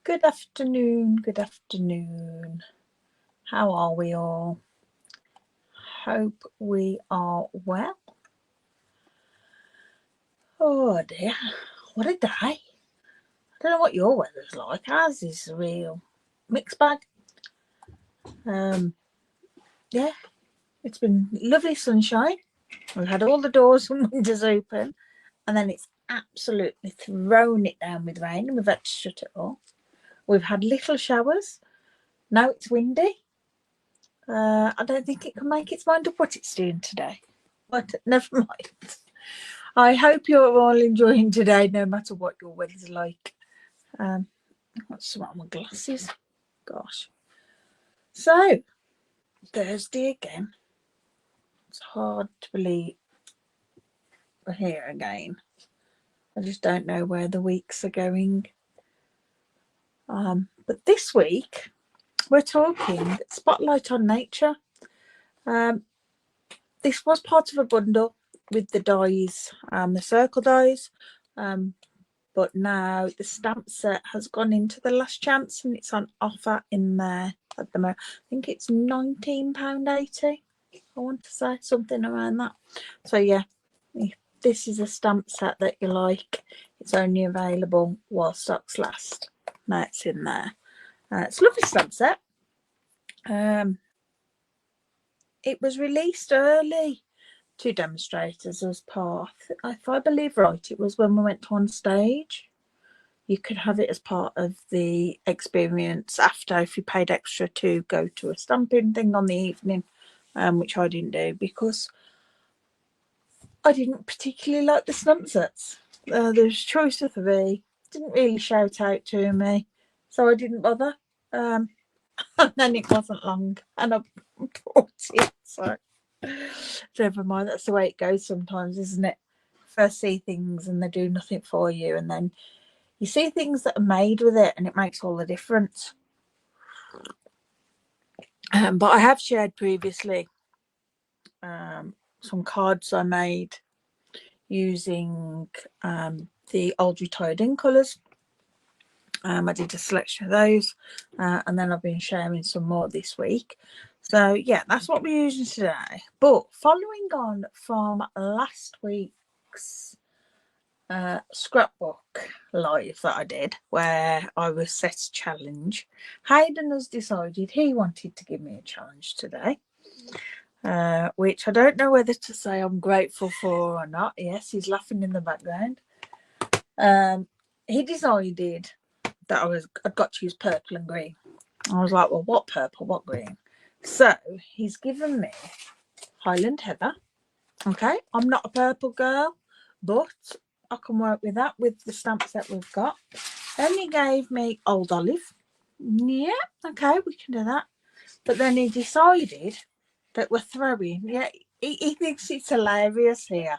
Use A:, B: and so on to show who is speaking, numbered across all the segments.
A: Good afternoon, good afternoon. How are we all? Hope we are well. Oh dear, what a day. I don't know what your weather's like. Ours is a real mixed bag. Yeah, it's been lovely sunshine. We've had all the doors and windows open, and then it's absolutely thrown it down with rain, and we've had to shut it off. We've had little showers. Now it's windy. I don't think it can make its mind up what it's doing today. But never mind. I hope you're all enjoying today, no matter what your weather's like. What's some of my glasses? Gosh. So, Thursday again. It's hard to believe we're here again. I just don't know where the weeks are going. But this week, we're talking Spotlight on Nature. This was part of a bundle with the dies, the circle dies. But now the stamp set has gone into the last chance and it's on offer in there at the moment. I think it's £19.80. I want to say something around that. So yeah, if this is a stamp set that you like, it's only available while stocks last. Now it's in there. It's a lovely stamp set. It was released early to demonstrators as part, if I believe right, it was when we went on stage. You could have it as part of the experience after, if you paid extra to go to a stamping thing on the evening, which I didn't do because I didn't particularly like the stamp sets. There's choice of three, didn't really shout out to me, so I didn't bother. And then it wasn't long and I bought it, so never mind. That's the way it goes sometimes, isn't it? First see things and they do nothing for you, and then you see things that are made with it and it makes all the difference. But I have shared previously some cards I made using the old retired ink colours. I did a selection of those, and then I've been sharing some more this week. So yeah, that's what we're using today. But following on from last week's scrapbook live that I did, where I was set a challenge, Hayden has decided he wanted to give me a challenge today, which I don't know whether to say I'm grateful for or not. Yes, he's laughing in the background. He decided that I'd got to use purple and green. I was like, well, what purple, what green? So he's given me Highland Heather. Okay, I'm not a purple girl, but I can work with that with the stamp set we've got. Then he gave me Old Olive. Yeah, okay, we can do that. But then he decided that we're throwing, yeah, he thinks it's hilarious here,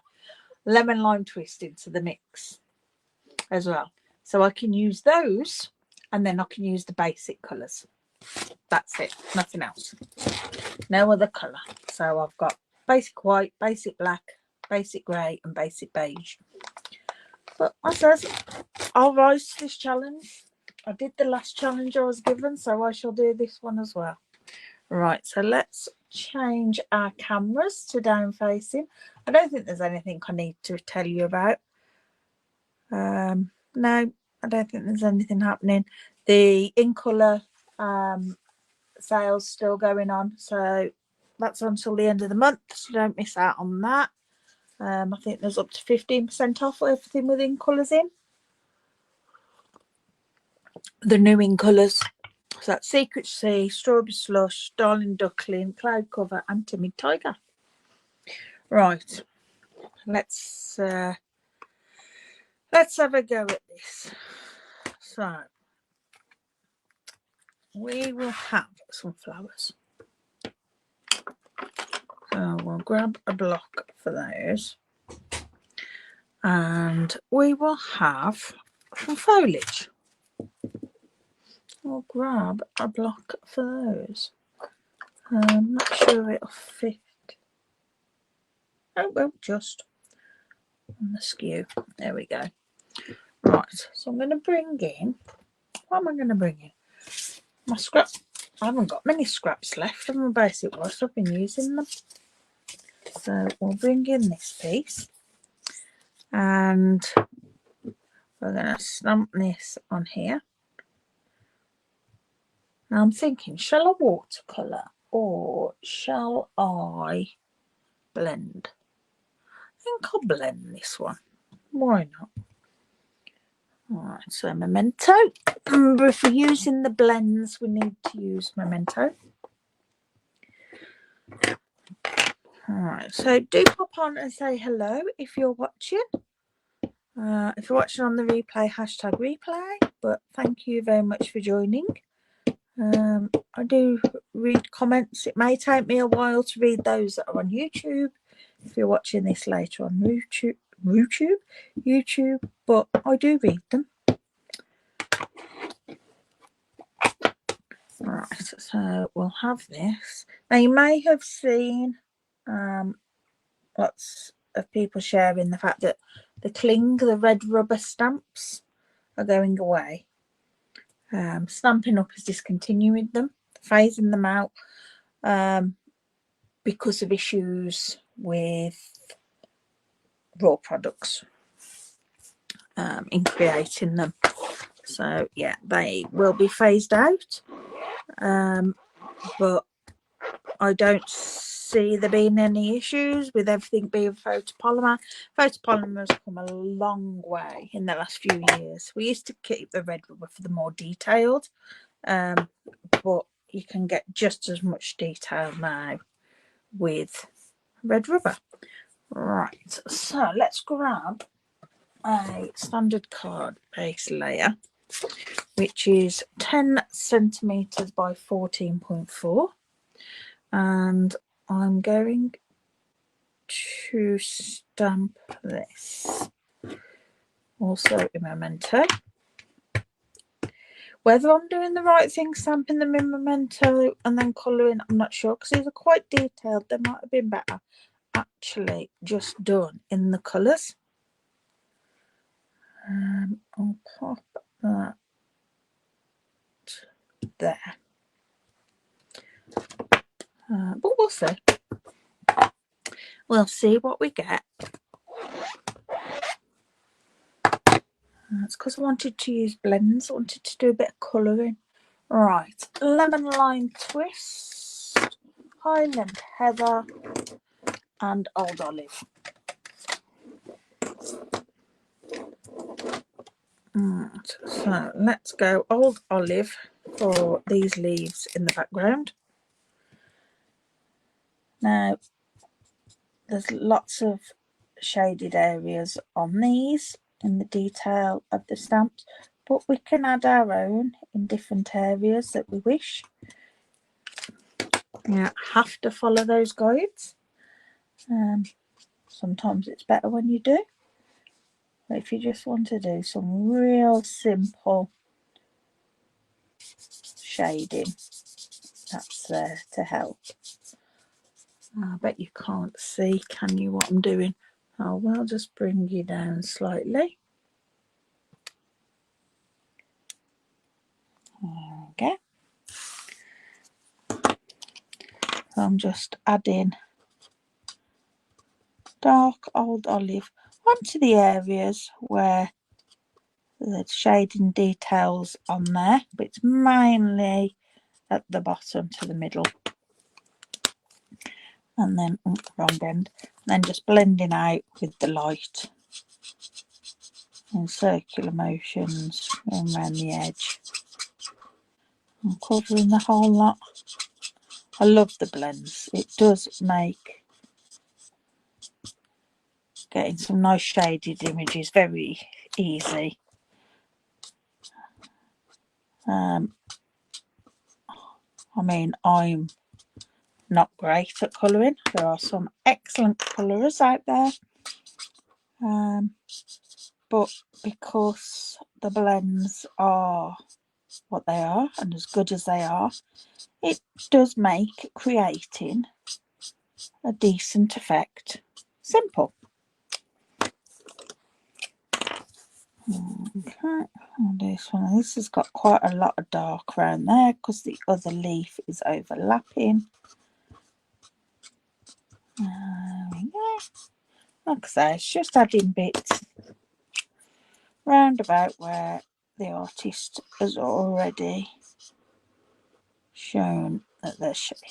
A: lemon lime twist into the mix as well. So I can use those and then I can use the basic colours. That's it, nothing else. No other colour. So I've got basic white, basic black, basic grey and basic beige. But I says I'll rise to this challenge. I did the last challenge I was given, so I shall do this one as well. Right, so let's change our cameras to down facing. I don't think there's anything I need to tell you about. No, I don't think there's anything happening. The in colour sales still going on, so that's until the end of the month, so don't miss out on that. I think there's up to 15% off everything with in colours in. The new in colours. So that's Secret Sea, Strawberry Slush, Darling Duckling, Cloud Cover and Timid Tiger. Right, let's have a go at this. So we will have some flowers. So we'll grab a block for those. And we will have some foliage. We'll grab a block for those. I'm not sure it'll fit. Oh, well, just on the skew. There we go. Right, so I'm going to bring in What am I going to bring in? My scrap. I haven't got many scraps left of my basic wash. I've been using them. So we'll bring in this piece. And we're going to stamp this on here. Now I'm thinking, shall I watercolour or shall I blend? I think I'll blend this one. Why not? Alright, so Memento. Remember, if we're using the blends, we need to use Memento. Alright, so do pop on and say hello if you're watching. If you're watching on the replay, hashtag replay. But thank you very much for joining. I do read comments. It may take me a while to read those that are on YouTube. If you're watching this later on YouTube, but I do read them. Right, so we'll have this. Now you may have seen lots of people sharing the fact that the red rubber stamps are going away. Stampin' Up is discontinuing them, phasing them out because of issues with raw products in creating them. So yeah, they will be phased out, but I don't see there being any issues with everything being photopolymer. Photopolymer has come a long way in the last few years. We used to keep the red rubber for the more detailed, but you can get just as much detail now with red rubber. Right, so let's grab a standard card base layer, which is 10 centimeters by 14.4, and I'm going to stamp this also in Memento. Whether I'm doing the right thing stamping them in Memento and then colouring, I'm not sure, because these are quite detailed. They might have been better actually just done in the colours. I'll pop that there, but we'll see. We'll see what we get. It's because I wanted to use blends. I wanted to do a bit of colouring. Right, lemon lime twist, Highland Heather, and old olive. So let's go old olive for these leaves in the background. Now there's lots of shaded areas on these in the detail of the stamps, but we can add our own in different areas that we wish. You don't have to follow those guides. Sometimes it's better when you do. But if you just want to do some real simple shading, that's there to help. I bet you can't see, can you, what I'm doing? Oh, well, just bring you down slightly. Okay. So I'm just adding dark old olive onto the areas where the shading details on there, but it's mainly at the bottom to the middle. And then wrong end, then just blending out with the light in circular motions and around the edge. I'm covering the whole lot. I love the blends. It does make getting some nice shaded images very easy. I mean, I'm not great at colouring. There are some excellent colourers out there, but because the blends are what they are and as good as they are, it does make creating a decent effect simple. Okay, this one. This has got quite a lot of dark around there because the other leaf is overlapping. There we go. Like I say, it's just adding bits round about where the artist has already shown that they're shading.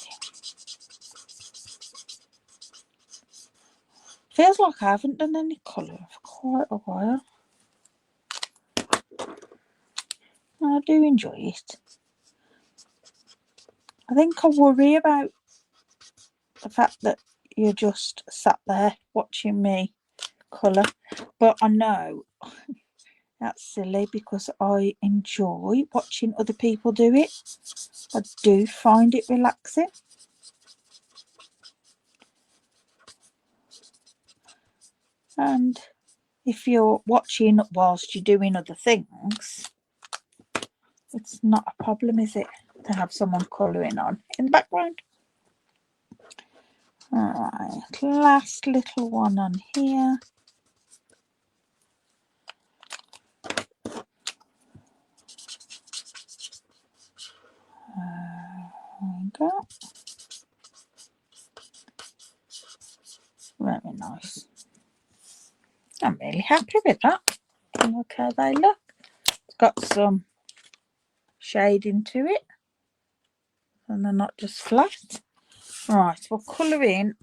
A: Feels like I haven't done any colour for quite a while. I do enjoy it. I think I worry about the fact that you're just sat there watching me colour, but I know that's silly because I enjoy watching other people do it. I do find it relaxing. And if you're watching whilst you're doing other things, it's not a problem, is it, to have someone colouring on in the background? Alright, last little one on here. There we go. Very nice. I'm really happy with that. Look how they look. It's got some shading to it, and they're not just flat. Right, we'll colour in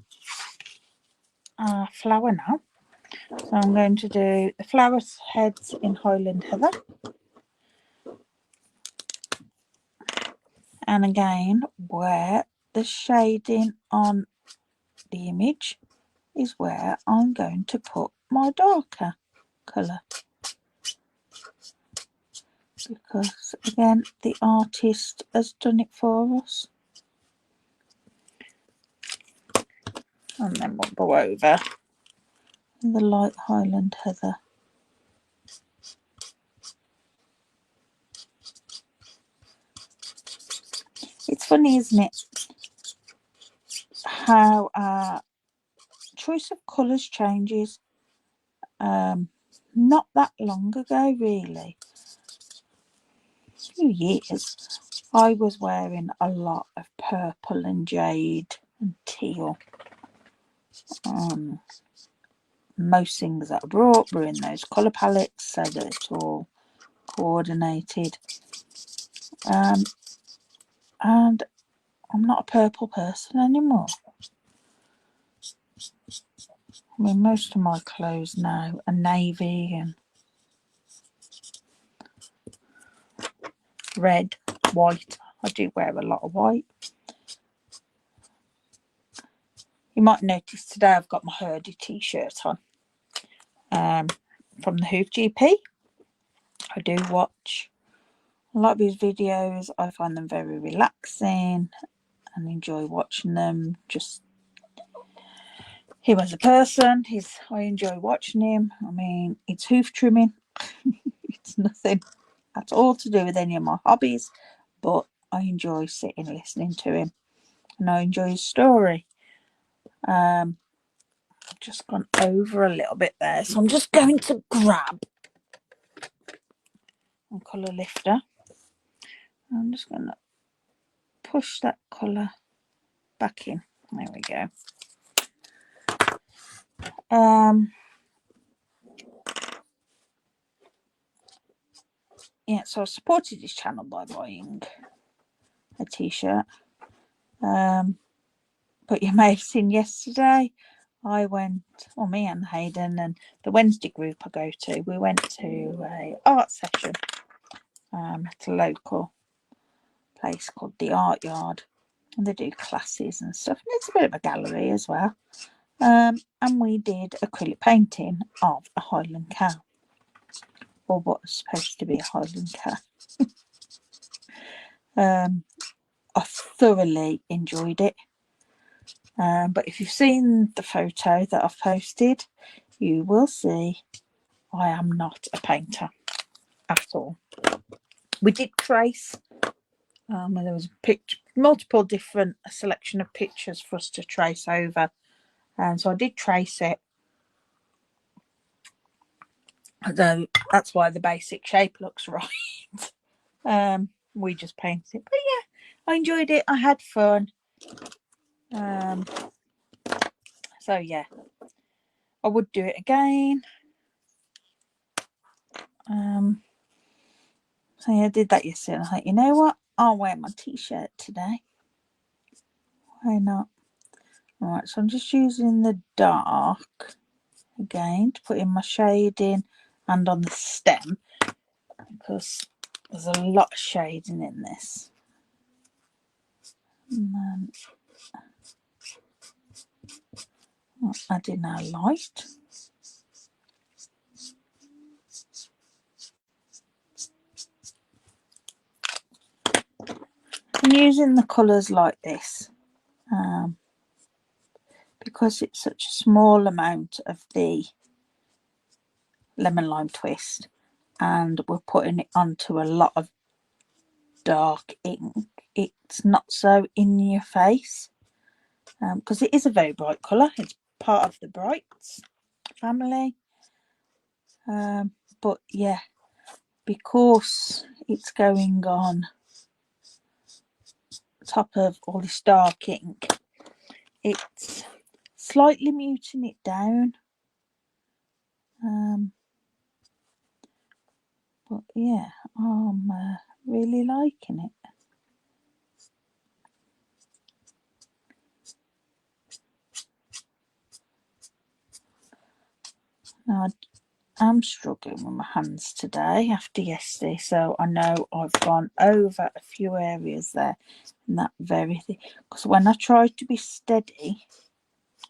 A: our flower now. So I'm going to do the flower heads in Highland Heather. And again, where the shading on the image is where I'm going to put my darker colour. Because again, the artist has done it for us. And then we'll go over the light Highland Heather. It's funny, isn't it, how our choice of colours changes. Not that long ago, really, a few years, I was wearing a lot of purple and jade and teal. Most things that I brought were in those colour palettes so that it's all coordinated. And I'm not a purple person anymore. I mean, most of my clothes now are navy and red, white. I do wear a lot of white. You might notice today I've got my Herdy t-shirt on from the Hoof GP. I do watch a lot of his videos. I find them very relaxing and enjoy watching them. Just him as a person, I enjoy watching him. I mean, it's hoof trimming. It's nothing at all to do with any of my hobbies, but I enjoy sitting listening to him and I enjoy his story. I've just gone over a little bit there, so I'm just going to grab a colour lifter. I'm just going to push that colour back in. There we go. Yeah, so I supported his channel by buying a t-shirt. But you may have seen yesterday, I went, well, me and Hayden and the Wednesday group I go to, we went to a art session at a local place called the Art Yard, and they do classes and stuff, and it's a bit of a gallery as well. And we did acrylic painting of a Highland cow, or what was supposed to be a Highland cow. I thoroughly enjoyed it. But if you've seen the photo that I've posted, you will see I am not a painter at all. We did trace. There was multiple different selection of pictures for us to trace over. And so I did trace it. Although that's why the basic shape looks right. We just painted it. But yeah, I enjoyed it. I had fun. So yeah, I would do it again. So yeah, I did that yesterday. And I thought, you know what? I'll wear my t-shirt today. Why not? Alright, so I'm just using the dark again to put in my shading and on the stem, because there's a lot of shading in this. And then I'll add in our light. I'm using the colours like this because it's such a small amount of the lemon lime twist, and we're putting it onto a lot of dark ink. It's not so in your face because it is a very bright colour. It's part of the brights family, but yeah, because it's going on top of all this dark ink, it's slightly muting it down. But yeah, I'm really liking it. Now, I'm struggling with my hands today after yesterday, so I know I've gone over a few areas there in that very thing. Because when I try to be steady,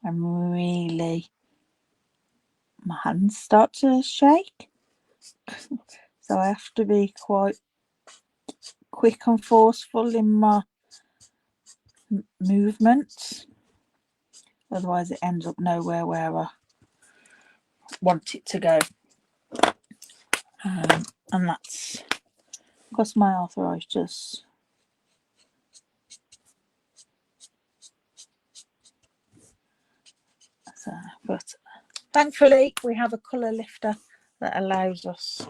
A: I'm really, my hands start to shake. So I have to be quite quick and forceful in my movements. Otherwise it ends up nowhere where I want it to go. And that's because my arthritis. So, but thankfully we have a colour lifter that allows us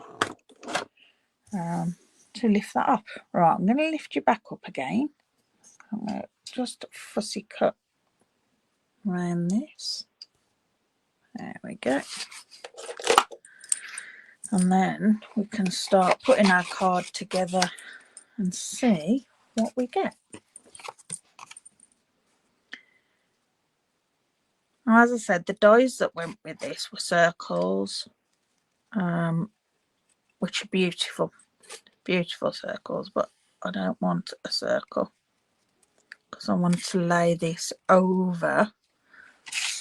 A: to lift that up. Right, I'm going to lift you back up again. I'm going to just fussy cut around this. There we go. And then we can start putting our card together and see what we get. Now, as I said, the dies that went with this were circles, which are beautiful, beautiful circles, but I don't want a circle because I want to lay this over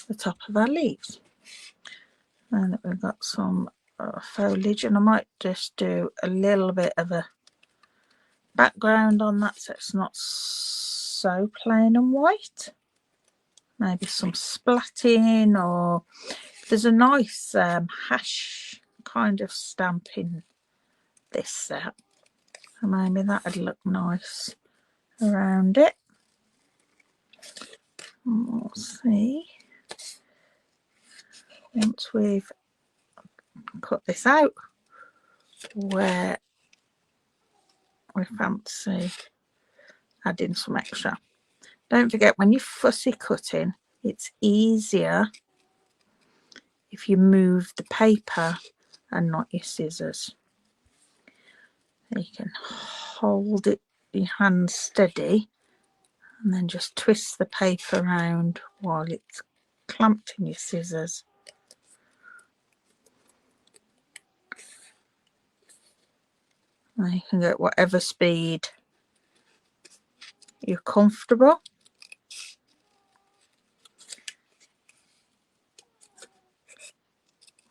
A: the top of our leaves. And we've got some foliage, and I might just do a little bit of a background on that so it's not so plain and white. Maybe some splatting, or there's a nice hash kind of stamp in this set, so maybe that'd look nice around it. And we'll see once we've cut this out where we fancy adding some extra. Don't forget, when you're fussy cutting, it's easier if you move the paper and not your scissors. You can hold it, your hand steady, and then just twist the paper around while it's clamped in your scissors. And you can go at whatever speed you're comfortable.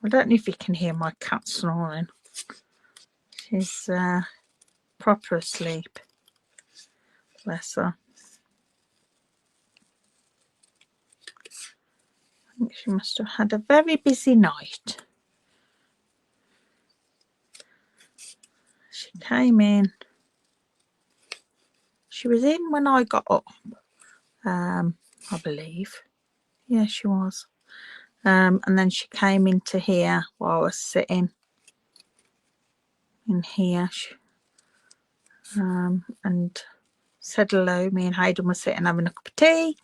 A: I don't know if you can hear my cat snoring. She's proper asleep. Bless her. I think she must have had a very busy night. She came in. She was in when I got up, I believe. Yeah, she was. And then she came into here while I was sitting in here, and said hello. Me and Hayden were sitting having a cup of tea.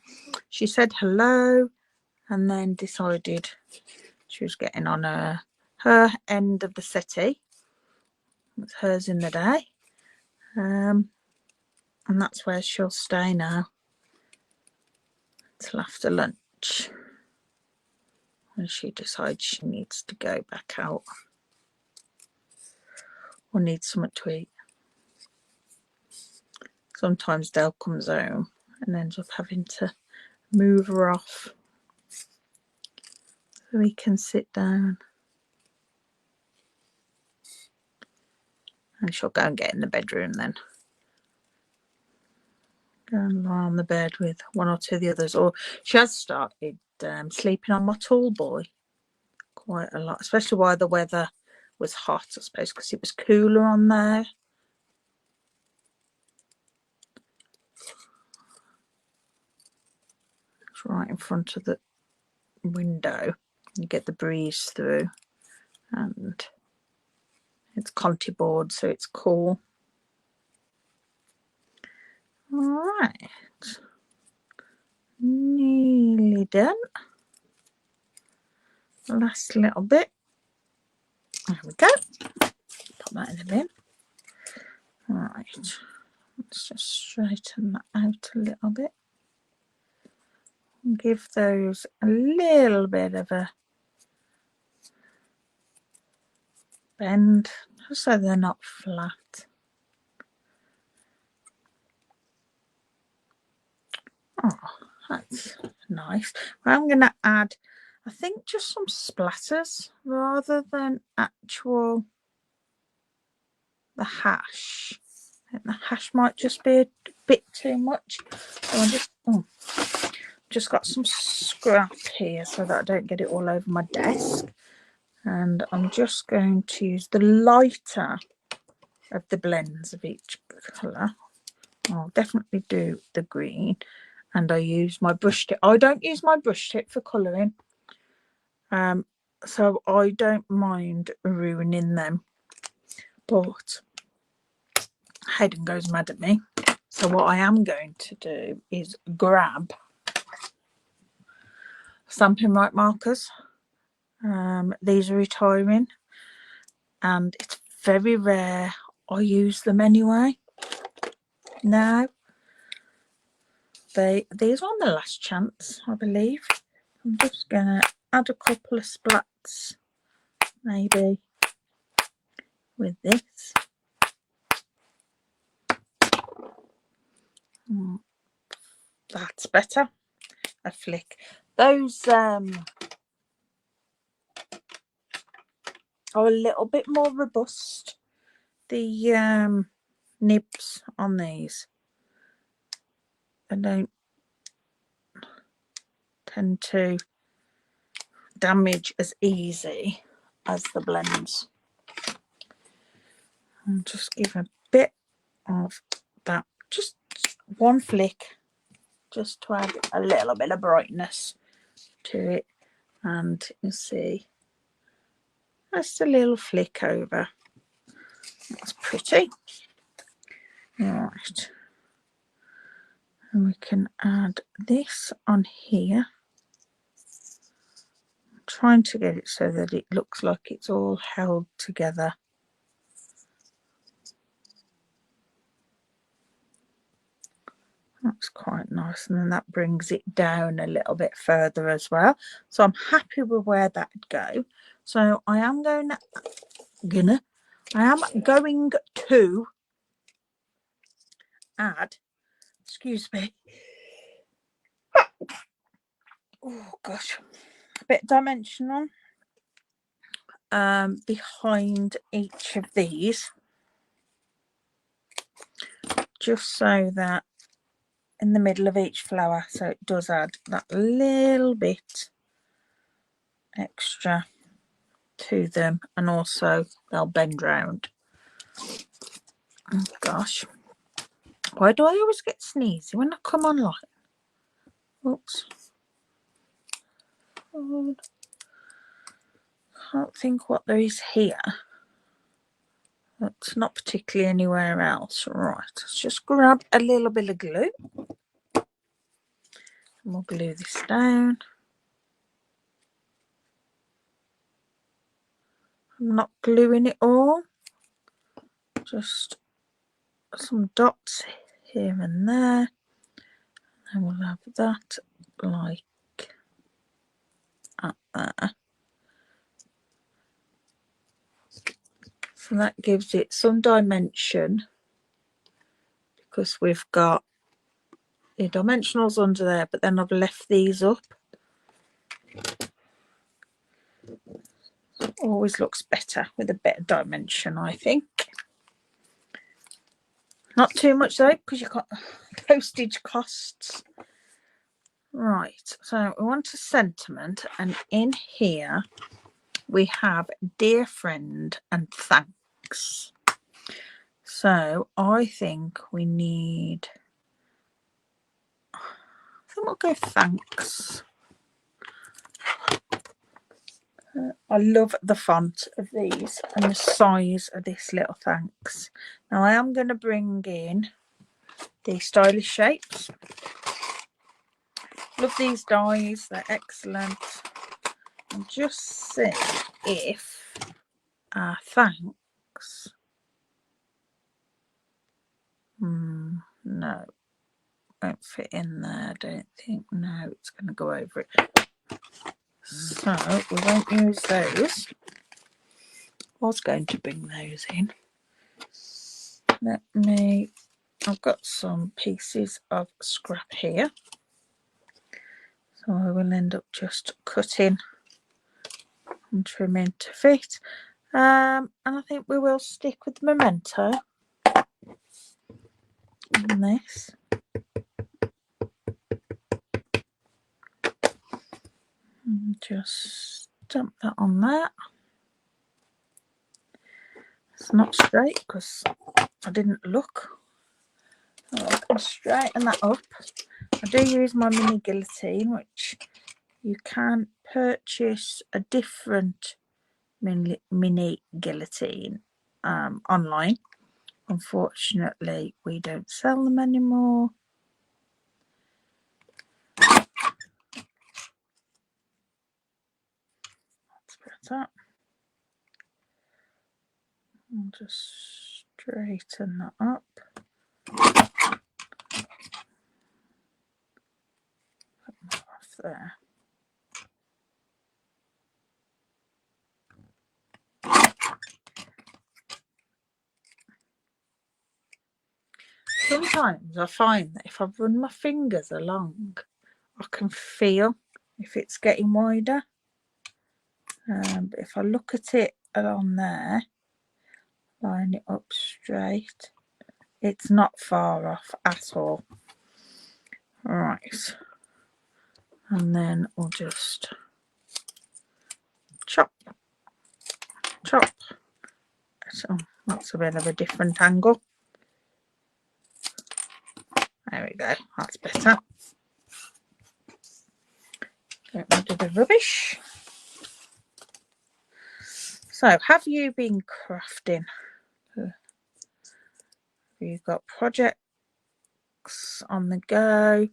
A: She said hello and then decided she was getting on her end of the settee. It's hers in the day. And that's where she'll stay now till after lunch, when she decides she needs to go back out or needs something to eat. Sometimes Dale comes home and ends up having to move her off so he can sit down. And she'll go and get in the bedroom then. Go and lie on the bed with one or two of the others. Or she has started sleeping on my tall boy quite a lot, especially while the weather was hot, I suppose, because it was cooler on there. It's right in front of the window. You get the breeze through, and it's Conti board, so it's cool. All right, nearly done. Last little bit. There we go. Put that in the bin. All right, let's just straighten that out a little bit. Give those a little bit of a bend, just so they're not flat. Oh, that's nice. I'm going to add, I think, just some splatters rather than actual the hash. I think the hash might just be a bit too much. So I just got some scrap here so that I don't get it all over my desk. And I'm just going to use the lighter of the blends of each colour. I'll definitely do the green, and I use my brush tip. I don't use my brush tip for colouring, so I don't mind ruining them, but Hayden goes mad at me. So what I am going to do is grab stamping right markers. These are retiring, and it's very rare I use them anyway. Now, these are on the last chance, I believe. I'm just going to add a couple of splats, maybe, with this. That's better. A flick. Those are a little bit more robust. The nibs on these, I don't tend to damage as easy as the blends. I'll just give a bit of that, just one flick, just to add a little bit of brightness to it. And you see, just a little flick over. That's pretty. Right, and we can add this on here. I'm trying to get it so that it looks like it's all held together. That's quite nice, and then that brings it down a little bit further as well. So I'm happy with where that'd go. So I am going to add, excuse me, oh gosh, a bit dimensional behind each of these, just so that in the middle of each flower, so it does add that little bit extra to them, and also they'll bend round. Oh gosh, why do I always get sneezy when I come online? Oops. Oh, can't think what there is here It's not particularly anywhere else. Right, let's just grab a little bit of glue. And we'll glue this down. I'm not gluing it all. Just some dots here and there. And we'll have that like up there. So that gives it some dimension, because we've got the dimensionals under there, but then I've left these up. Always looks better with a bit of dimension, I think. Not too much though, because you've got postage costs. Right, so we want a sentiment, and in here we have dear friend and thanks. So I think we need, I think we'll go thanks. I love the font of these and the size of this little thanks. Now I am going to bring in the stylish shapes. Love these dies, they're excellent. And just see if our thanks, no, won't fit in there, I don't think. No, it's going to go over it. So we won't use those. I was going to bring those in. I've got some pieces of scrap here. So I will end up just cutting and trimming to fit. And I think we will stick with the memento on this. And just stamp that on there. It's not straight because I didn't look. I can straighten that up. I do use my mini guillotine, which you can purchase a different mini guillotine online. Unfortunately, we don't sell them anymore. That's better. I'll just straighten that up. Put that off there. Sometimes I find that if I run my fingers along, I can feel if it's getting wider. But if I look at it along there, line it up straight, it's not far off at all. Right, and then we'll just chop. So that's a bit of a different angle. There we go, that's better. Get rid of the rubbish. So, have you been crafting? Have you got projects on the go?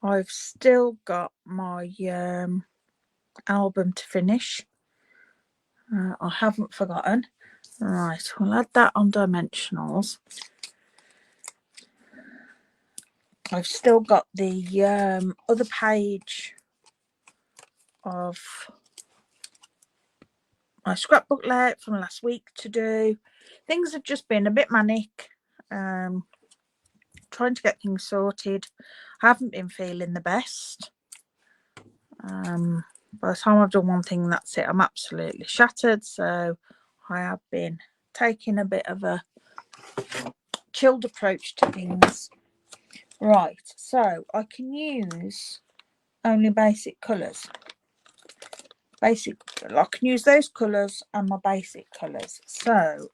A: I've still got my album to finish. I haven't forgotten. Right, we'll add that on dimensionals. I've still got the other page of my scrapbook layout from last week to do. Things have just been a bit manic. Trying to get things sorted. I haven't been feeling the best. By the time I've done one thing, that's it. I'm absolutely shattered. So I have been taking a bit of a chilled approach to things. Right, so I can use only basic colours. I can use those colours and my basic colours. So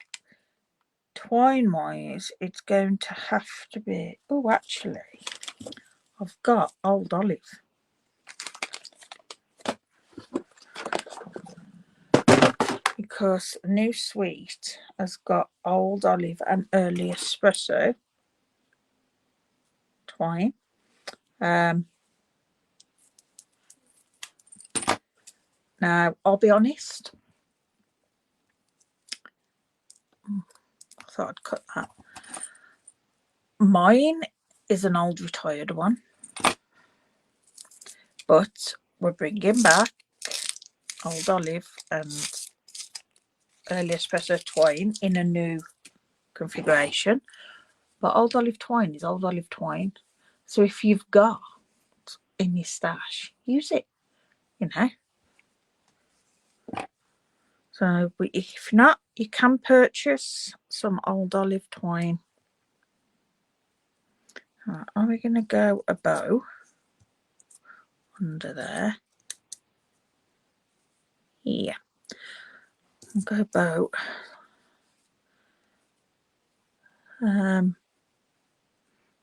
A: twine wise, it's going to have to be, oh, actually I've got old olive. because a new suite has got old olive and early espresso twine. Now, I'll be honest, I thought I'd cut that. Mine is an old retired one, but we're bringing back old olive and early espresso twine in a new configuration. But old olive twine is old olive twine. So if you've got in your stash, use it, you know. So if not, you can purchase some old olive twine. Right, are we going to go a bow under there? Yeah. I'll go bow.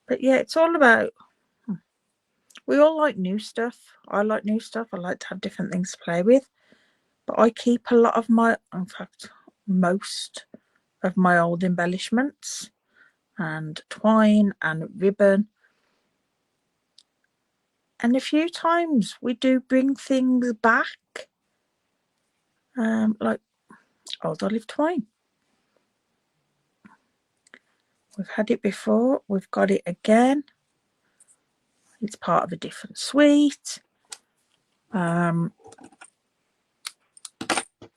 A: But yeah, it's all about, we all like new stuff. I like new stuff. I like to have different things to play with. But I keep a lot of my, in fact, most of my old embellishments and twine and ribbon. And a few times we do bring things back, like old olive twine. We've had it before, we've got it again. It's part of a different suite.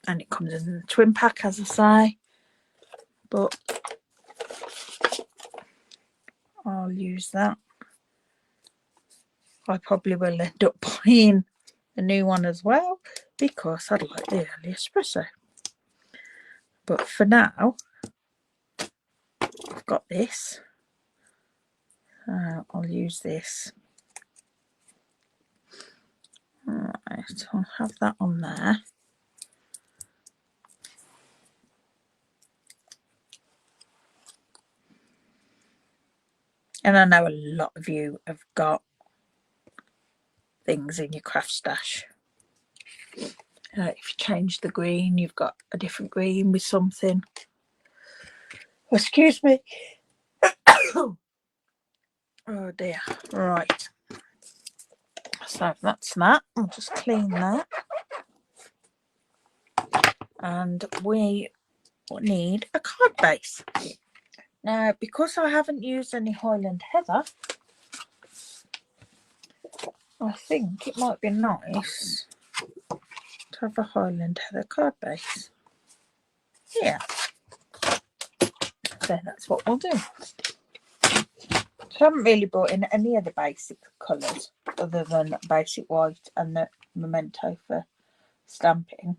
A: And it comes in a twin pack, as I say. But I'll use that. I probably will end up buying a new one as well because I'd like the early espresso. But for now, I've got this. I'll use this. Right, I'll have that on there. And I know a lot of you have got things in your craft stash. If you change the green, you've got a different green with something. Excuse me. Oh dear. Right. So that's that. I'll just clean that. And we need a card base. Now, because I haven't used any Highland Heather, I think it might be nice to have a Highland Heather card base. Yeah. So that's what we'll do. So I haven't really brought in any of the basic colours other than basic white and the memento for stamping.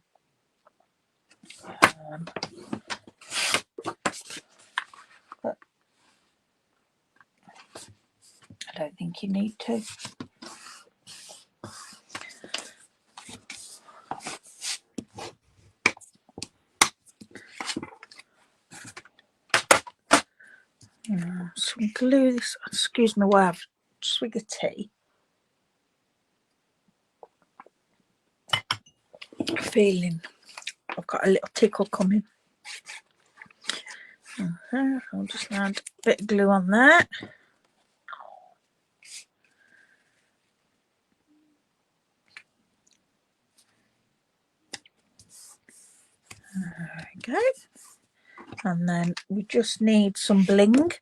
A: But I don't think you need to. So glue this. Excuse me while I have a swig of tea. Feeling I've got a little tickle coming. I'll just add a bit of glue on there. There we go. And then we just need some bling.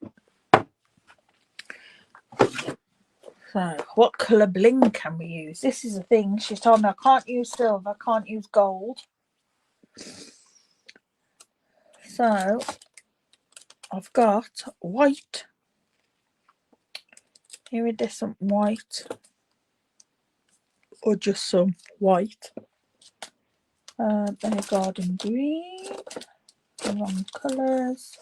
A: So what colour bling can we use? This is the thing. She's told me I can't use silver, I can't use gold. So I've got white, iridescent white, or just some white. Then a garden green, the wrong colours.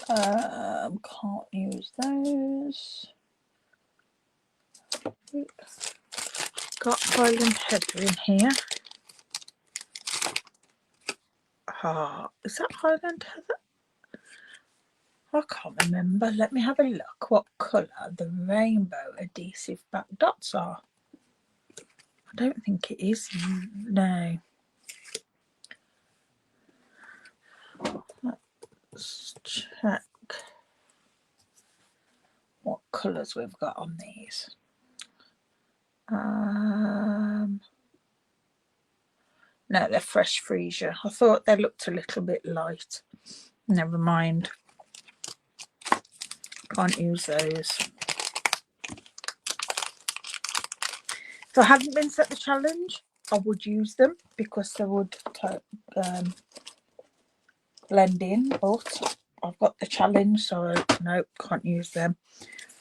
A: Can't use those. Got Highland Heather in here. Is that Highland Heather? I can't remember. Let me have a look what colour the rainbow adhesive back dots are. I don't think it is. No. colours we've got on these. No, they're fresh freesia. I thought they looked a little bit light. Never mind. Can't use those. If I hadn't been set the challenge, I would use them because they would blend in, but I've got the challenge, so no, can't use them.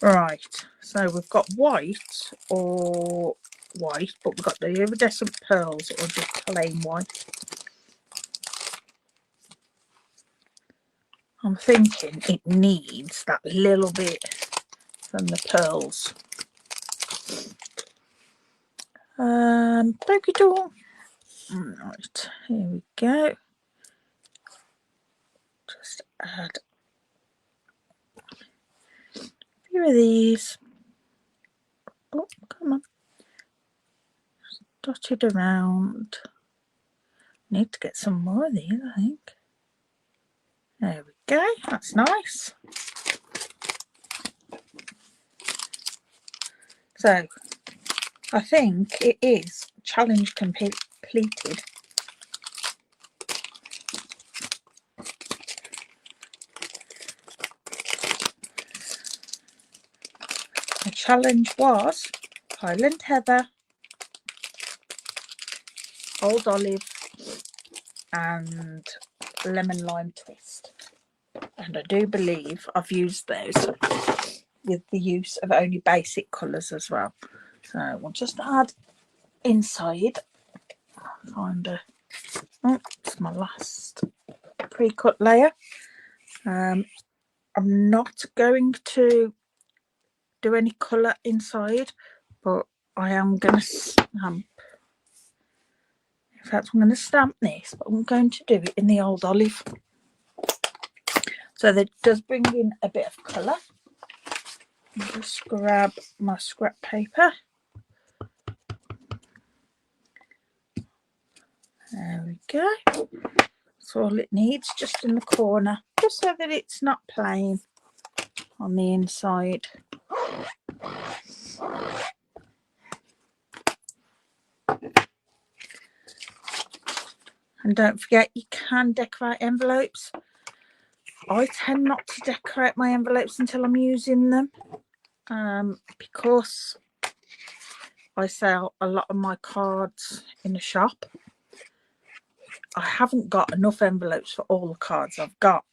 A: Right, so we've got white or white, but we've got the iridescent pearls or just plain white. I'm thinking it needs that little bit from the pearls. Polka dot. Right, here we go. Just add a few of these. Oh, come on. Just dot it around. Need to get some more of these, I think. There we go. That's nice. So, I think it is challenge completed. The challenge was Highland Heather, Old Olive and Lemon Lime Twist. And I do believe I've used those with the use of only basic colours as well. So we'll just add inside. Oh, it's my last pre-cut layer. I'm not going to do any colour inside, but I am going to stamp. In fact, I'm going to stamp this, but I'm going to do it in the Old Olive. So that does bring in a bit of colour. I'll just grab my scrap paper. There we go. That's all it needs, just in the corner, just so that it's not plain on the inside. And don't forget, you can decorate envelopes. I tend not to decorate my envelopes until I'm using them, because I sell a lot of my cards in the shop. I haven't got enough envelopes for all the cards I've got,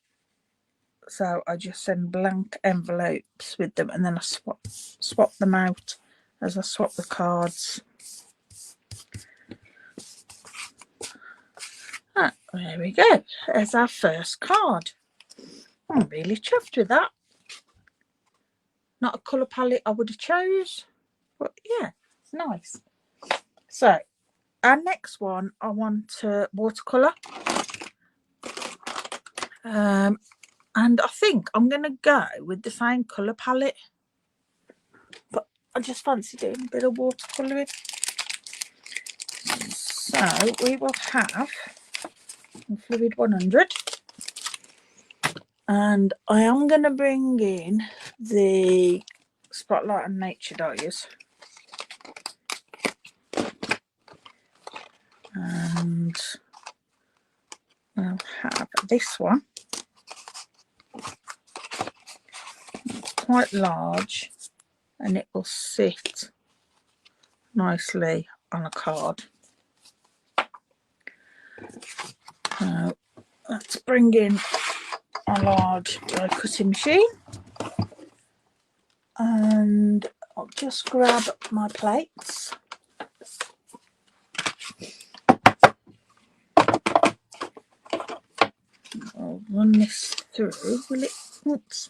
A: so I just send blank envelopes with them, and then I swap them out as I swap the cards. Ah, there we go. There's our first card. I'm really chuffed with that. Not a colour palette I would have chose, but yeah, it's nice. So our next one, I want to watercolour. And I think I'm going to go with the same colour palette, but I just fancy doing a bit of watercolouring. So we will have Fluid 100, and I am going to bring in the Spotlight and Nature dyes, and I'll have this one. It's quite large and it will sit nicely on a card. Let's bring in a large die cutting machine, and I'll just grab my plates. I'll run this through. Will it? Oops.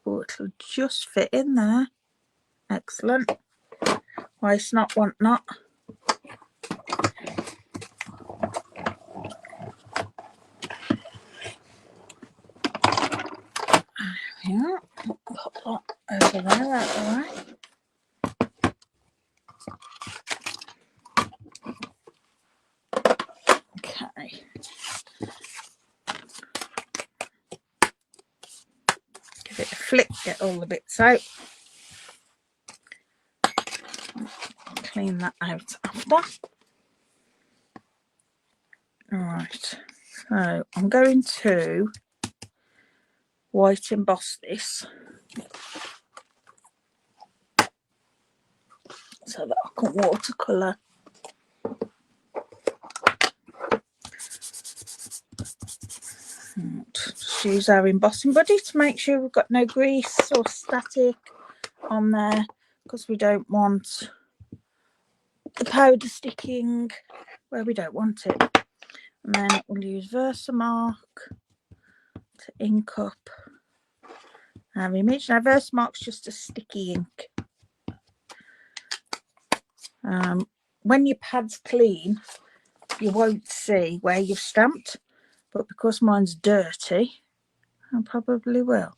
A: Oh, it'll just fit in there. Excellent. Waste not, want not. Yeah, put that over there out the way. Okay. get all the bits out. Clean that out after. Alright, so I'm going to white emboss this so that I can watercolour. Just use our embossing buddy to make sure we've got no grease or static on there, because we don't want the powder sticking where we don't want it. And then we'll use Versamark to ink up our image. Now Versamark's just a sticky ink. When your pad's clean, you won't see where you've stamped, but because mine's dirty, I probably will.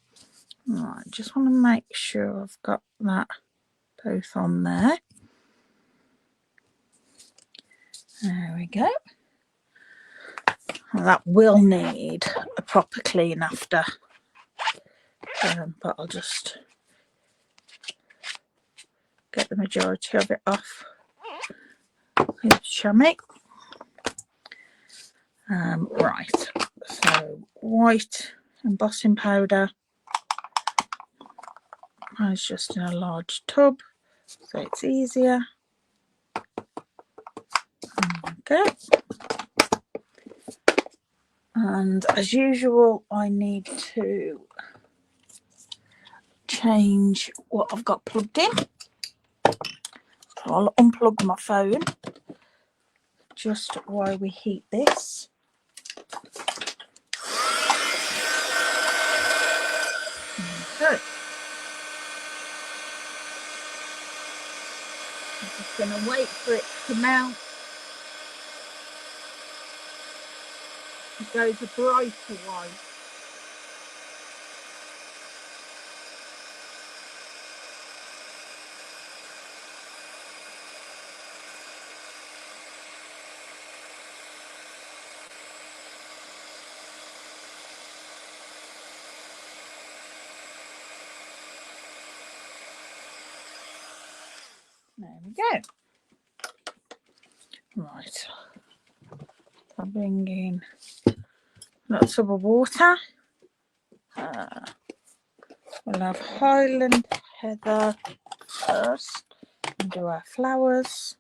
A: Right, just want to make sure I've got that both on there. There we go. Well, that will need a proper clean after, but I'll just get the majority of it off with chamois. Right, so white embossing powder. Mine's just in a large tub, so it's easier. Okay. And as usual, I need to change what I've got plugged in. So I'll unplug my phone just while we heat this. Okay. I'm just going to wait for it to melt. It goes a brighter white. There we go. Right. I'll bring in lots of water. We'll have Highland Heather first and do our flowers.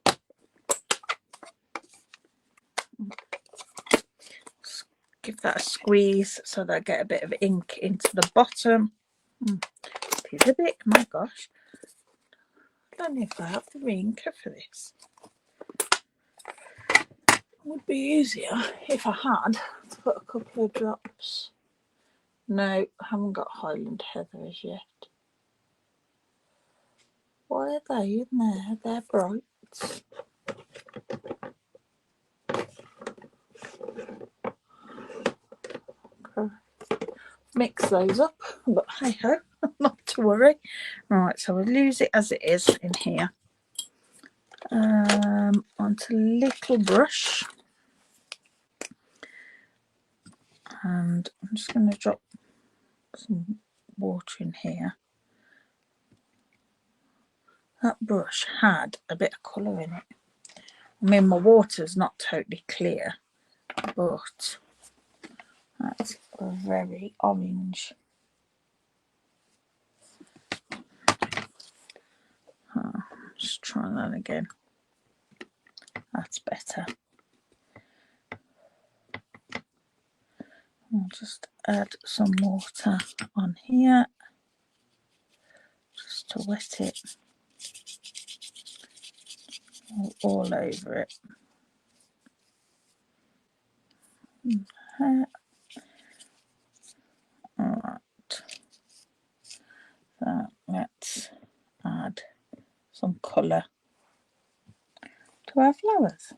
A: Give that a squeeze so that I get a bit of ink into the bottom. It is a bit, my gosh. I don't know if I have the inker for this. It would be easier if I had to put a couple of drops. No, I haven't got Highland Heather as yet. Why are they in there? They're bright. Okay. Mix those up, but hey ho, not to worry. Right, so we'll use it as it is in here. Onto a little brush, and I'm just going to drop some water in here. That brush had a bit of colour in it. I mean, my water's not totally clear, but that's very orange. Just try that again. That's better. I'll just add some water on here just to wet it all over it. Alright, so let's add some colour to our flowers.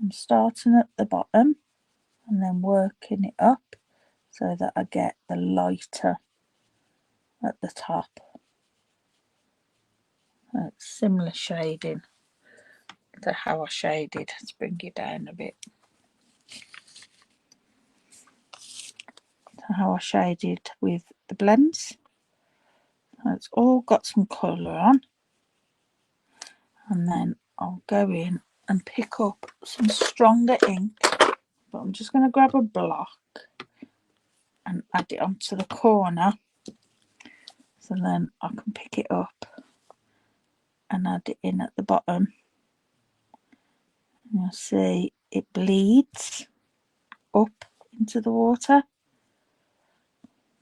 A: I'm starting at the bottom and then working it up so that I get the lighter at the top. Similar shading to how I shaded. Let's bring it down a bit. To how I shaded with the blends. So it's all got some colour on. And then I'll go in and pick up some stronger ink. But I'm just going to grab a block and add it onto the corner. So then I can pick it up and add it in at the bottom. And you'll see it bleeds up into the water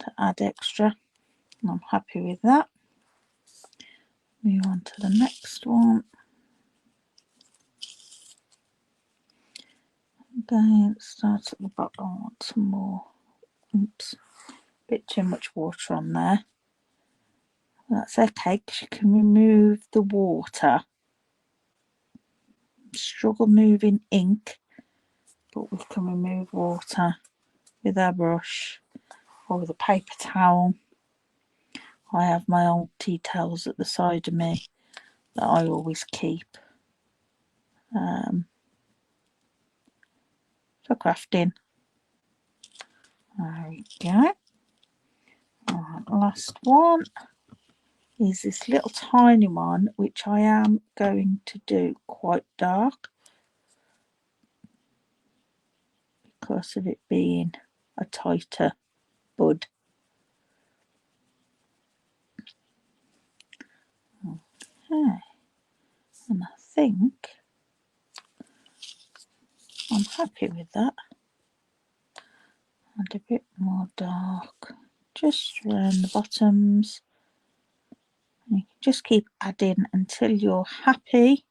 A: to add extra. And I'm happy with that. Move on to the next one. Again, start at the bottom. I want some more. Oops, a bit too much water on there. That's okay because you can remove the water. Struggle moving ink, but we can remove water with our brush or with a paper towel. I have my old tea towels at the side of me that I always keep for crafting. There we go. Right, last one is this little tiny one, which I am going to do quite dark because of it being a tighter bud. Okay, and I think I'm happy with that. Add a bit more dark just around the bottoms. And you can just keep adding until you're happy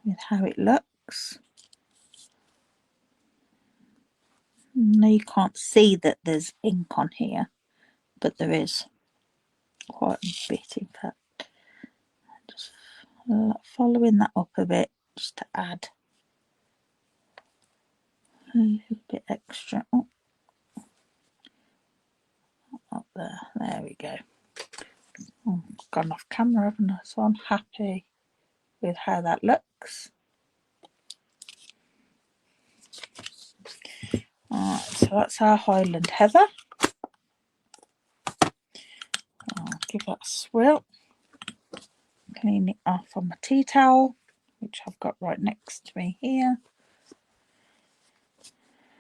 A: with how it looks. Now you can't see that there's ink on here, but there is quite a bit in fact. Just following that up a bit just to add a little bit extra. Oh, up there we go. Oh, I've gone off camera, haven't I? So I'm happy with how that looks. Alright, so that's our Highland Heather. I'll give that a swirl. Clean it off on my tea towel, which I've got right next to me here.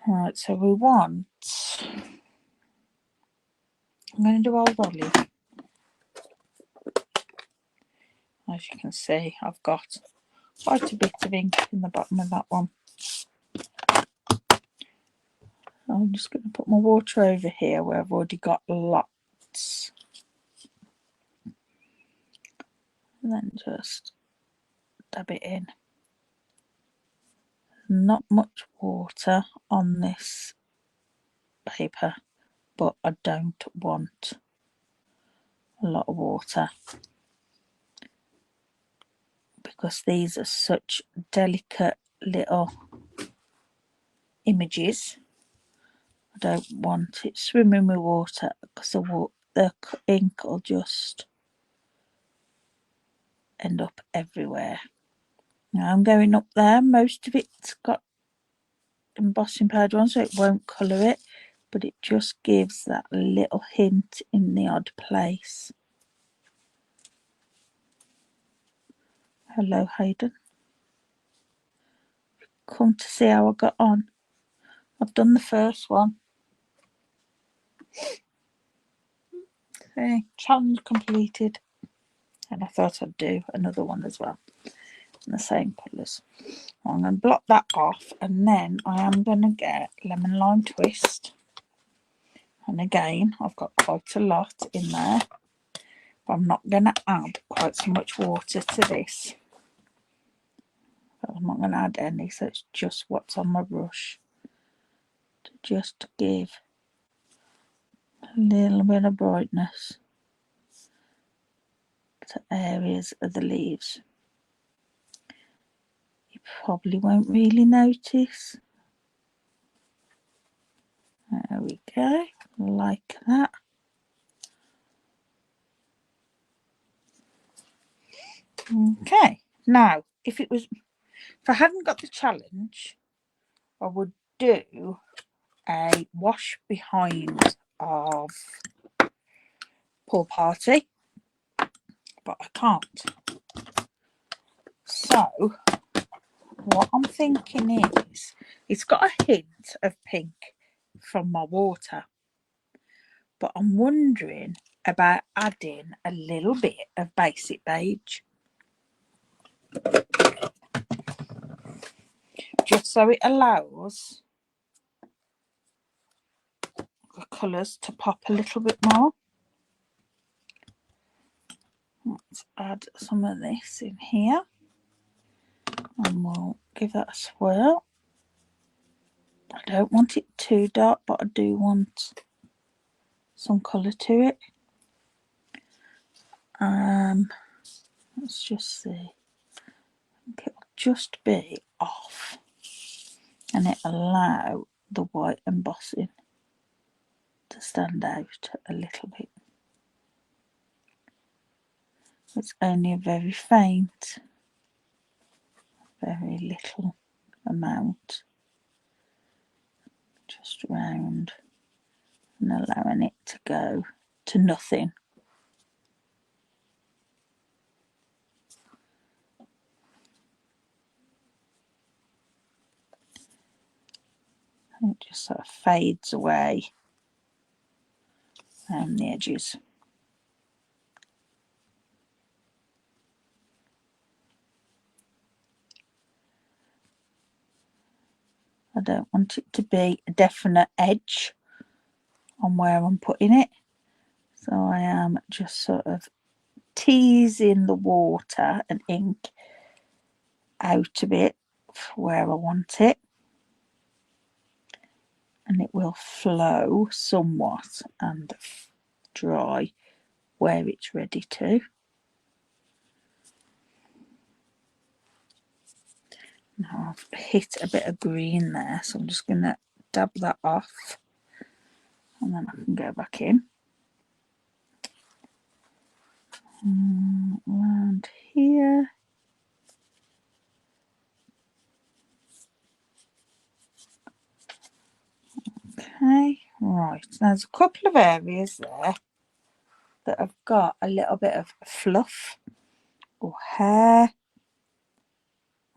A: Alright, so we want, I'm going to do Old Olive. As you can see, I've got quite a bit of ink in the bottom of that one. I'm just going to put my water over here where I've already got lots. And then just dab it in. Not much water on this paper, but I don't want a lot of water because these are such delicate little images. I don't want it swimming with water because the ink will just end up everywhere. Now I'm going up there. Most of it's got embossing powder on, so it won't colour it, but it just gives that little hint in the odd place. Hello, Hayden. Come to see how I got on. I've done the first one. Okay, challenge completed. And I thought I'd do another one as well in the same colours. I'm going to block that off, and then I am going to get lemon lime twist. And again, I've got quite a lot in there, but I'm not going to add quite so much water to this. I'm not going to add any, so it's just what's on my brush to just give a little bit of brightness to areas of the leaves. You probably won't really notice. There we go, like that. Okay, now if I hadn't got the challenge, I would do a wash behind of Pool Party, but I can't. So what I'm thinking is, it's got a hint of pink from my water, but I'm wondering about adding a little bit of basic beige, just so it allows the colours to pop a little bit more. Let's add some of this in here and we'll give that a swirl. I don't want it too dark, but I do want some colour to it. Let's just see. I think it'll just be off and it allow the white embossing to stand out a little bit. It's only a very faint, very little amount, just round and allowing it to go to nothing. And it just sort of fades away around the edges. I don't want it to be a definite edge on where I'm putting it, so I am just sort of teasing the water and ink out a bit where I want it, and it will flow somewhat and dry where it's ready to. Now I've hit a bit of green there, so I'm just going to dab that off and then I can go back in. Around here. Okay, right, there's a couple of areas there that have got a little bit of fluff or hair.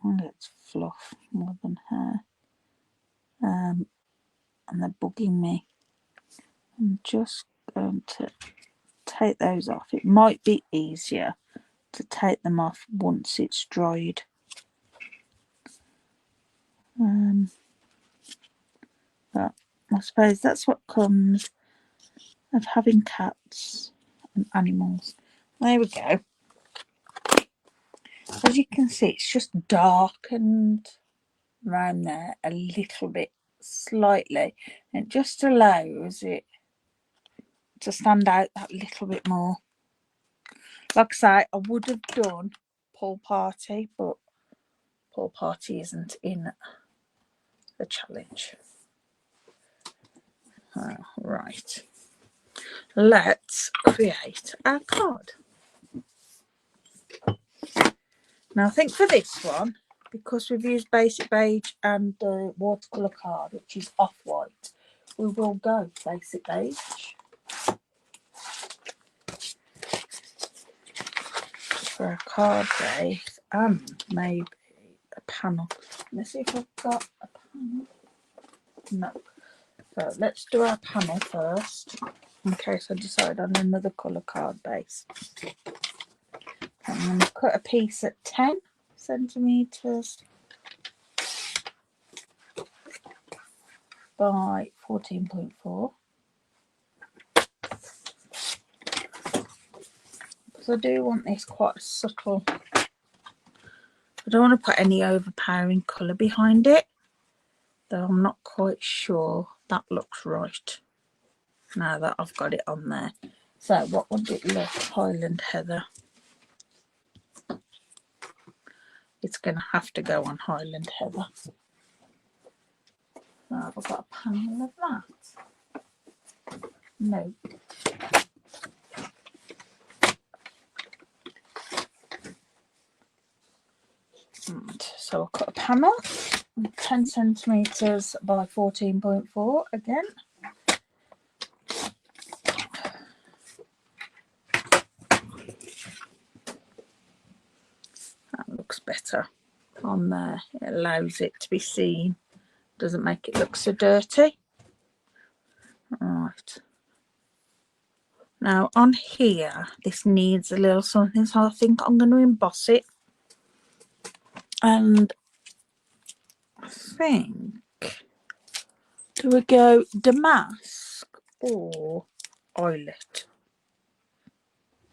A: And it's fluff more than hair. And they're bugging me. I'm just going to take those off. It might be easier to take them off once it's dried. But I suppose that's what comes of having cats and animals. There we go. As you can see, it's just darkened around there a little bit, slightly. It just allows it to stand out that little bit more. Like I say, I would have done Pool Party, but Pool Party isn't in the challenge. Right, let's create our card. Now I think for this one, because we've used basic beige and the watercolour card, which is off-white, we will go basic beige. For a card base and maybe a panel. Let's see if I've got a panel. No. So let's do our panel first, in case I decide on another colour card base. I'm going to cut a piece at 10 centimetres by 14.4. Because I do want this quite subtle. I don't want to put any overpowering colour behind it, though I'm not quite sure that looks right now that I've got it on there. So what would it look? Highland Heather. It's going to have to go on Highland Heather. So I've got a panel of that. No. And so I'll cut a panel, 10 centimetres by 14.4 again. better on there. It allows it to be seen, doesn't make it look so dirty. Right, now on here this needs a little something, so I think I'm going to emboss it, and I think, do we go damask or eyelet?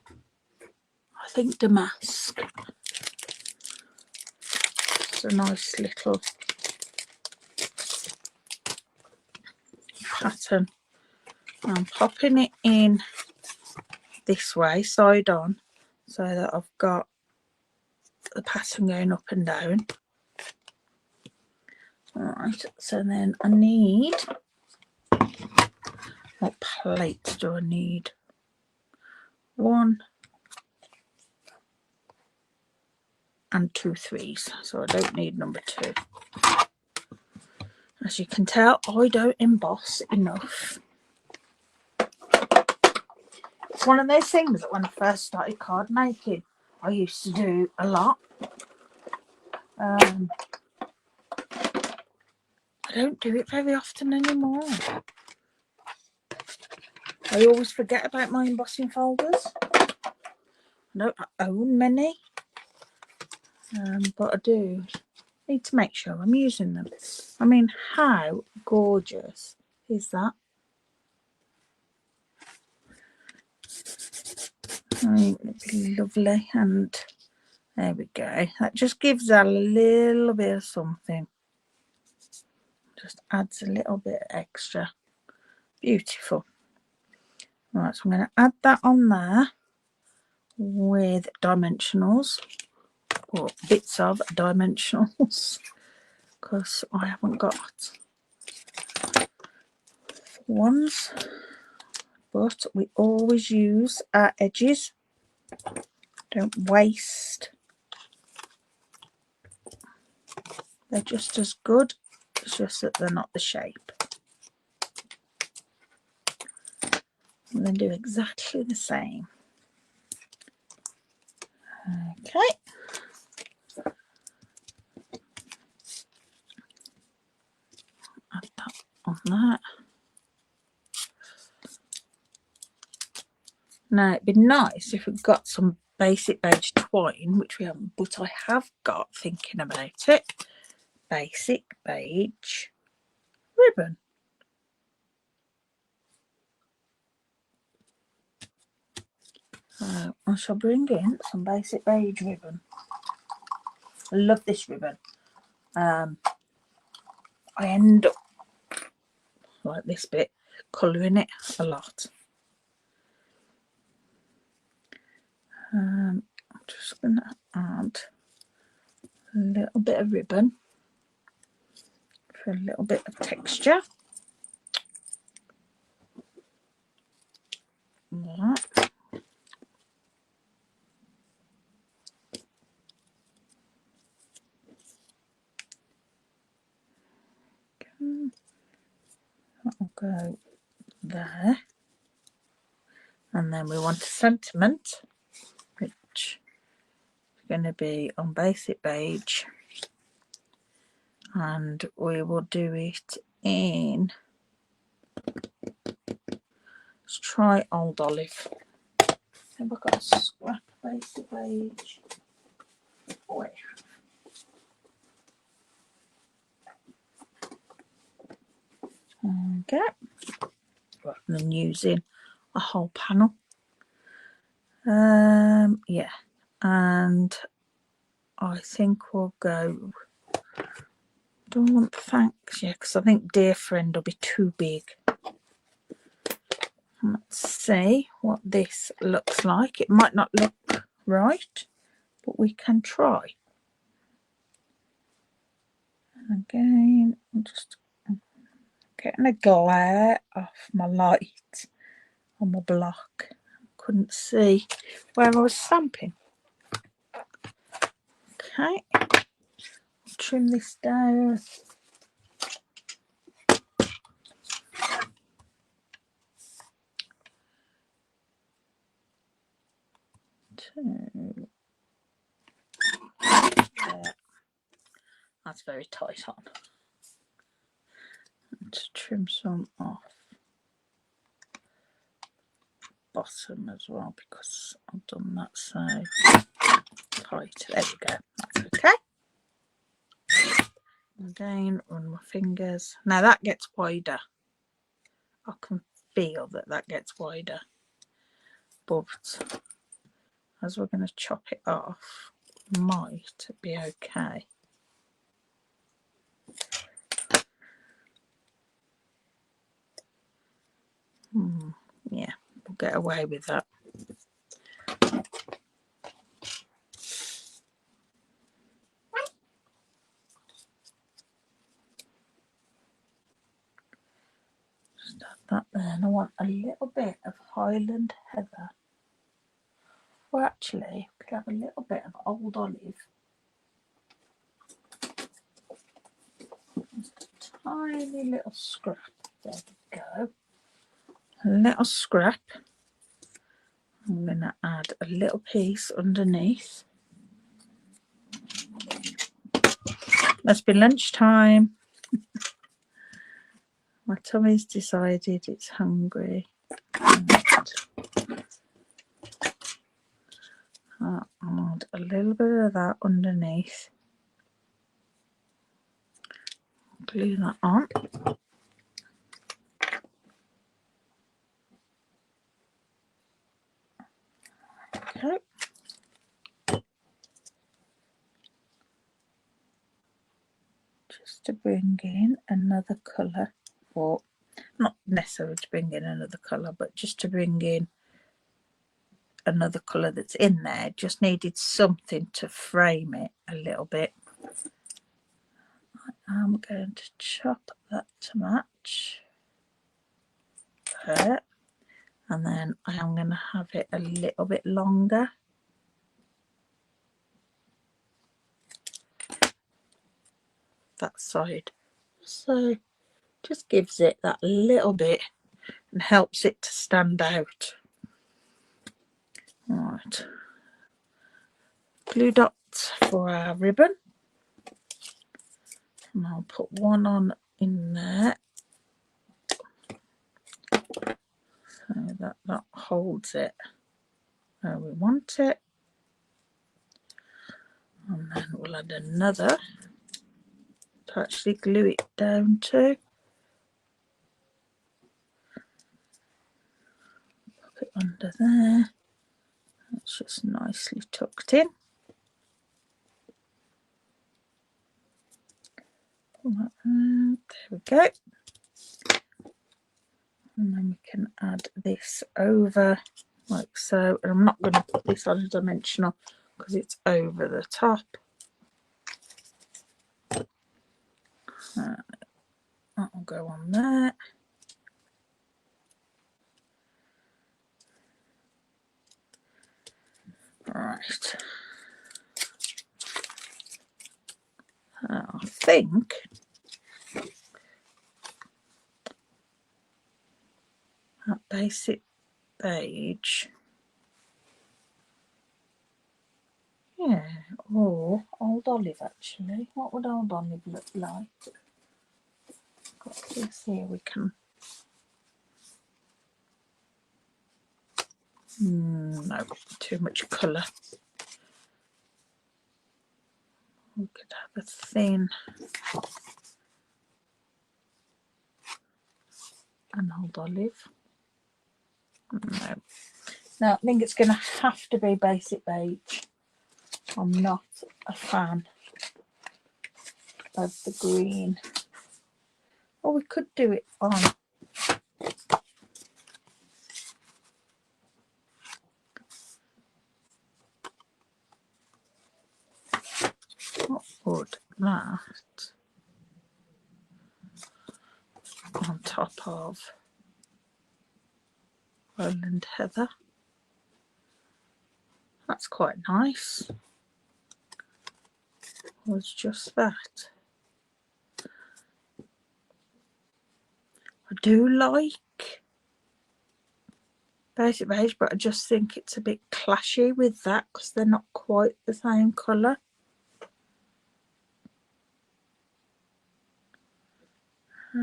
A: I think damask. It's a nice little pattern. I'm popping it in this way, side on, so that I've got the pattern going up and down. Alright, so then I need, what plate do I need? 1 and 2 3s, so I don't need number 2. As you can tell, I don't emboss enough. It's one of those things that when I first started card making, I used to do a lot. I don't do it very often anymore. I always forget about my embossing folders. I don't own many, but I do need to make sure I'm using them. I mean, how gorgeous is that? I mean, it'd be lovely, and there we go. That just gives a little bit of something. Just adds a little bit extra. Beautiful. Right, so I'm going to add that on there with dimensionals, or bits of dimensionals, because I haven't got ones, but we always use our edges. Don't waste. They're just as good, it's just that they're not the shape. I'm going to do exactly the same. Okay. Add that on that. Now it'd be nice if we've got some basic beige twine, which we haven't, but I have got, thinking about it, basic beige ribbon. So I shall bring in some basic beige ribbon. I love this ribbon. I end up, like this bit, colouring it a lot. I'm just going to add a little bit of ribbon for a little bit of texture. That. That'll go there. And then we want a sentiment, which is going to be on basic beige, and we will do it in, let's try old olive. Have I got a scrap of basic beige? Oh, wait. Okay, rather than using a whole panel. Yeah, and I think we'll go, do I want thanks? Yeah, because I think dear friend will be too big. Let's see what this looks like. It might not look right, but we can try. Again, I'm just getting a glare off my light on my block. Couldn't see where I was stamping. Okay, trim this down. That's very tight on. To trim some off bottom as well, because I've done that side tight. There we go. That's okay. Again, run my fingers. Now that gets wider. I can feel that that gets wider. But as we're going to chop it off, might be okay. Yeah, we'll get away with that. Just add that there, and I want a little bit of Highland Heather. Or actually, we could have a little bit of old olive. Just a tiny little scrap. There we go. A little scrap. I'm going to add a little piece underneath. Must be lunchtime. My tummy's decided it's hungry. I'll add a little bit of that underneath. Glue that on. Okay. Just to bring in another colour, or not necessarily to bring in another colour, but just to bring in another colour that's in there. Just needed something to frame it a little bit. I'm going to chop that to match there, and then I am going to have it a little bit longer. That side, so just gives it that little bit and helps it to stand out. Right, glue dots for our ribbon, and I'll put one on in there so that holds it where we want it, and then we'll add another to actually glue it down to. Put it under there. It's just nicely tucked in. Pull that out. There we go. And then we can add this over like so. And I'm not going to put this on a dimensional because it's over the top. That'll go on there. Right. I think that basic beige, yeah, or old olive actually. What would old olive look like? Got this here, we can. No, too much colour. We could have a thin and old olive. No. Now I think it's going to have to be basic beige. I'm not a fan of the green. Or we could do it on what would that on top of Highland Heather. That's quite nice. Was just that. I do like basic beige, but I just think it's a bit clashy with that because they're not quite the same colour. See,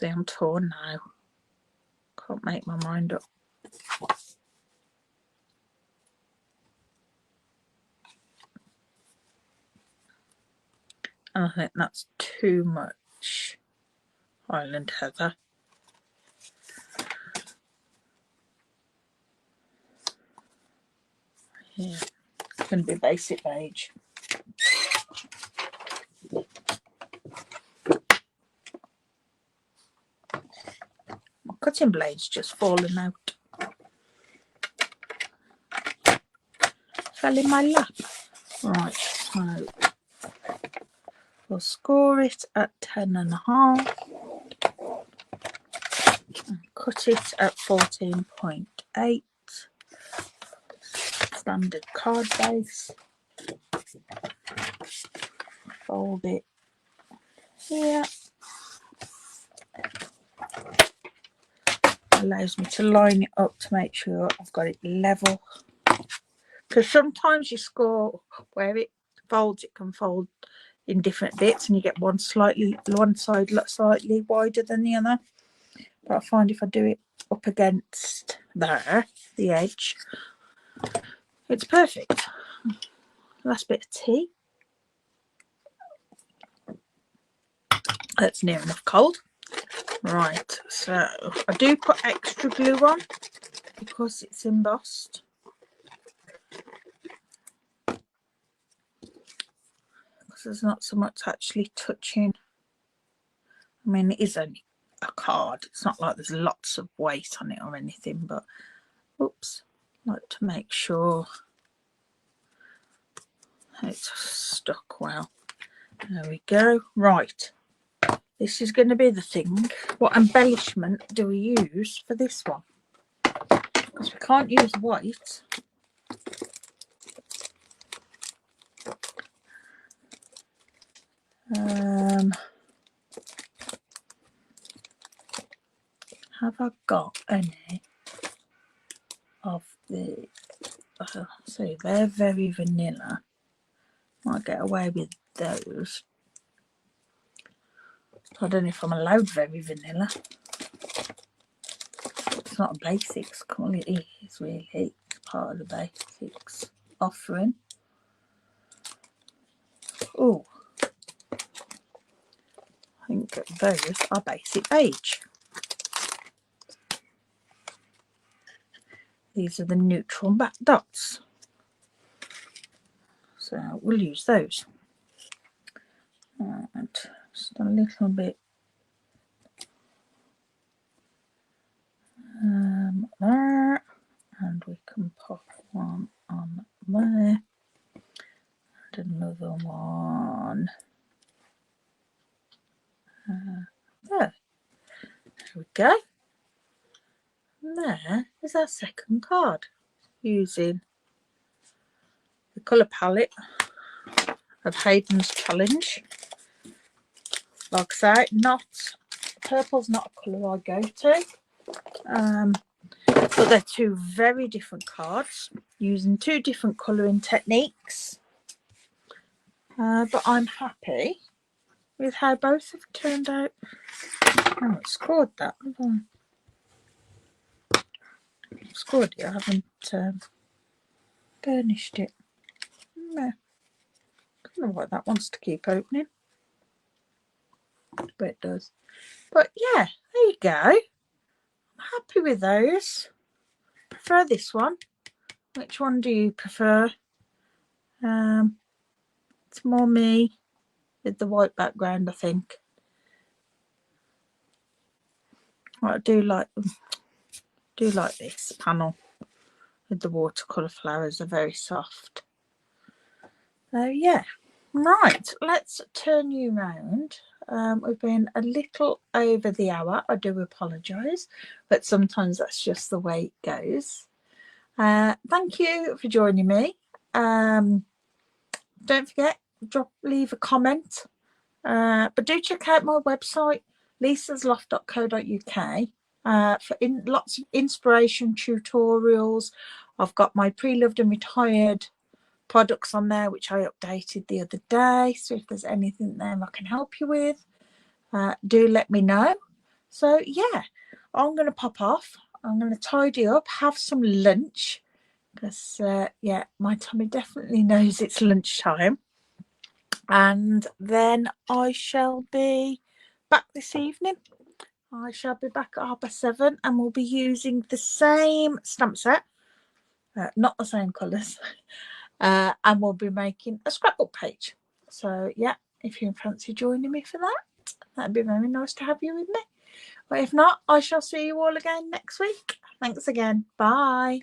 A: I'm torn now. Can't make my mind up. I think that's too much Highland Heather. Yeah, it's going to be basic beige. My cutting blade's just fallen out. Fell in my lap. Right, so we'll score it at 10.5 and cut it at 14.8. Standard card base. Fold it here. Allows me to line it up to make sure I've got it level. Because sometimes you score where it folds, it can fold in different bits, and you get one side slightly wider than the other. But I find if I do it up against there, the edge, it's perfect. Last bit of tea. That's near enough cold. Right, so I do put extra glue on because it's embossed. Because there's not so much actually touching. I mean, it is only a card. It's not like there's lots of weight on it or anything, but oops, I like to make sure it's stuck well. There we go. Right, this is going to be the thing. What embellishment do we use for this one? Because we can't use white. Have I got any of the so they're very vanilla. Might get away with those. I don't know if I'm allowed very vanilla. It's not a basics call, it is really. It's part of the basics offering. Oh, I think those are basic beige. These are the neutral back dots. So we'll use those. And just a little bit there. And we can pop one on there. And another one there. There we go. And there is our second card using the colour palette of Hayden's Challenge. Like I say, purple's not a colour I go to, but they're two very different cards using two different colouring techniques. But I'm happy with how both have turned out. I haven't scored that, have I? I've scored it, I haven't burnished it. No. I don't know why that wants to keep opening. But it does. But yeah, there you go. I'm happy with those. Prefer this one. Which one do you prefer? It's more me with the white background, I think. I do like this panel with the watercolour flowers. They're very soft. So yeah, right, let's turn you round. We've been a little over the hour. I do apologise, but sometimes that's just the way it goes. Thank you for joining me. Don't forget, leave a comment. But do check out my website, lisasloft.co.uk, for lots of inspiration tutorials. I've got my pre-loved and retired products on there which I updated the other day. So if there's anything there I can help you with, do let me know. So yeah, I'm going to pop off. I'm going to tidy up, have some lunch, because yeah, my tummy definitely knows it's lunchtime. And then I shall be back this evening. I shall be back at 7:30, and we'll be using the same stamp set, not the same colours, and we'll be making a scrapbook page. So yeah, if you fancy joining me for that, that'd be very nice to have you with me. But if not, I shall see you all again next week. Thanks again. Bye.